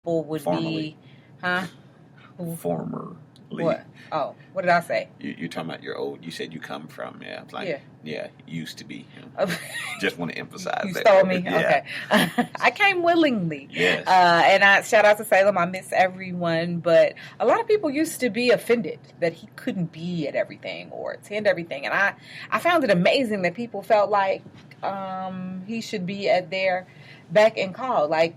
people would Formerly. be, huh? Formerly. What? Oh, what did I say? You're talking about your old. You said you come from. Yeah. It's like, Yeah. Used to be. Just want to emphasize You that. stole me? Yeah. Okay. I came willingly. Yes. And I shout out to Salem. I miss everyone. But a lot of people used to be offended that he couldn't be at everything or attend everything. And I found it amazing that people felt like he should be at their beck and call. Like,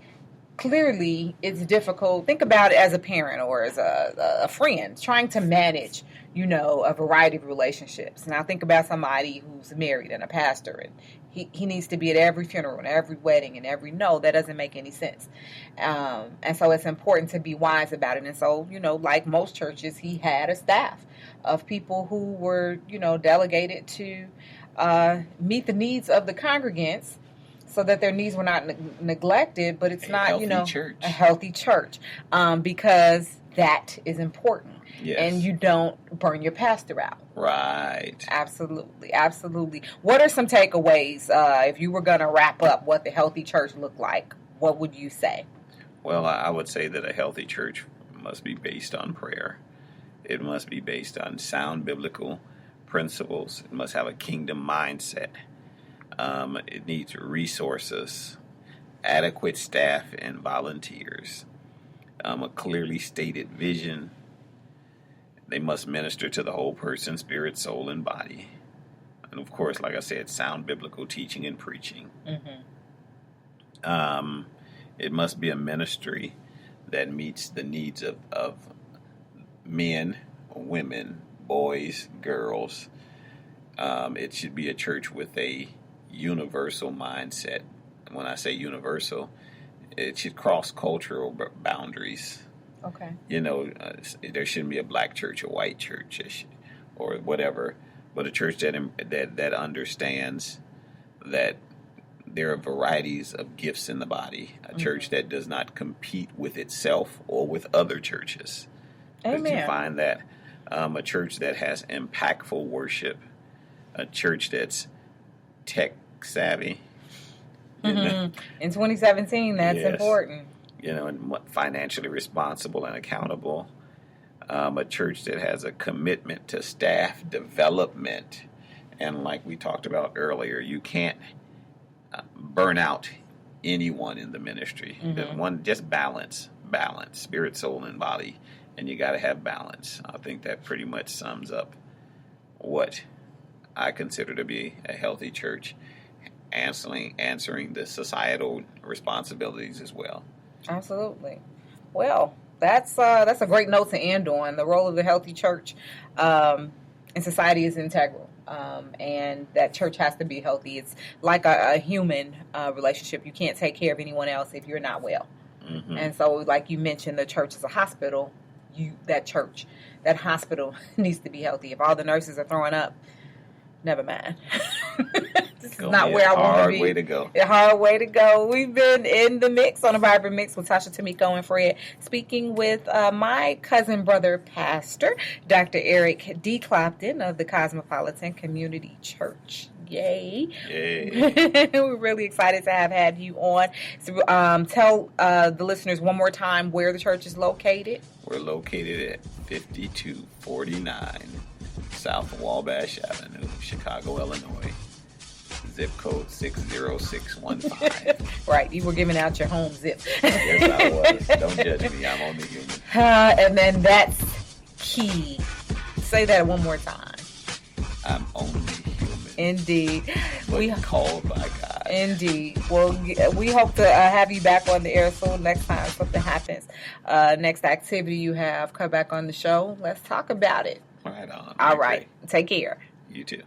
clearly it's difficult. Think about it as a parent or as a friend trying to manage, a variety of relationships. Now think about somebody who's married and a pastor, and he needs to be at every funeral and every wedding and every that doesn't make any sense. And so it's important to be wise about it. And so, like most churches, he had a staff of people who were, delegated to meet the needs of the congregants, so that their needs were not neglected, but it's not, a healthy church, because that is important. Yes. And you don't burn your pastor out. Right. Absolutely. Absolutely. What are some takeaways, if you were going to wrap up what the healthy church looked like? What would you say? Well, I would say that a healthy church must be based on prayer. It must be based on sound biblical principles. It must have a kingdom mindset. It needs resources, adequate staff and volunteers, a clearly stated vision. They must minister to the whole person, spirit, soul, and body. And of course, like I said, sound biblical teaching and preaching. Mm-hmm. It must be a ministry that meets the needs of men, women, boys, girls. It should be a church with a universal mindset. When I say universal, it should cross cultural boundaries. Okay. There shouldn't be a black church, a white church, or whatever, but a church that understands that there are varieties of gifts in the body. A church that does not compete with itself or with other churches. Amen. You find that a church that has impactful worship, a church that's tech savvy. In 2017, that's important. And financially responsible and accountable. A church that has a commitment to staff development. And like we talked about earlier, you can't burn out anyone in the ministry. Just balance, spirit, soul, and body. And you got to have balance. I think that pretty much sums up what I consider to be a healthy church, answering the societal responsibilities as well. Absolutely. Well, that's a great note to end on. The role of the healthy church in society is integral, and that church has to be healthy. It's like a human relationship. You can't take care of anyone else if you're not well. Mm-hmm. And so, like you mentioned, the church is a hospital. That hospital needs to be healthy. If all the nurses are throwing up, never mind. This is not where I want to be. Hard way to go. A hard way to go. We've been in the mix on a Vibrant Mix with Tasha, Tamiko, and Fred, speaking with my cousin brother pastor, Dr. Eric D. Clopton of the Cosmopolitan Community Church. Yay. We're really excited to have had you on. So, tell the listeners one more time where the church is located. We're located at 5249 South Wabash Avenue, Chicago, Illinois. Zip code 60615. Right, you were giving out your home zip. Yes, I was. Don't judge me. I'm only human. And then that's key. Say that one more time. I'm only human. Indeed. We called by God. Indeed. Well, we hope to have you back on the air soon. Next time something happens, next activity you have, come back on the show. Let's talk about it. Right on. All right. Take care. You too.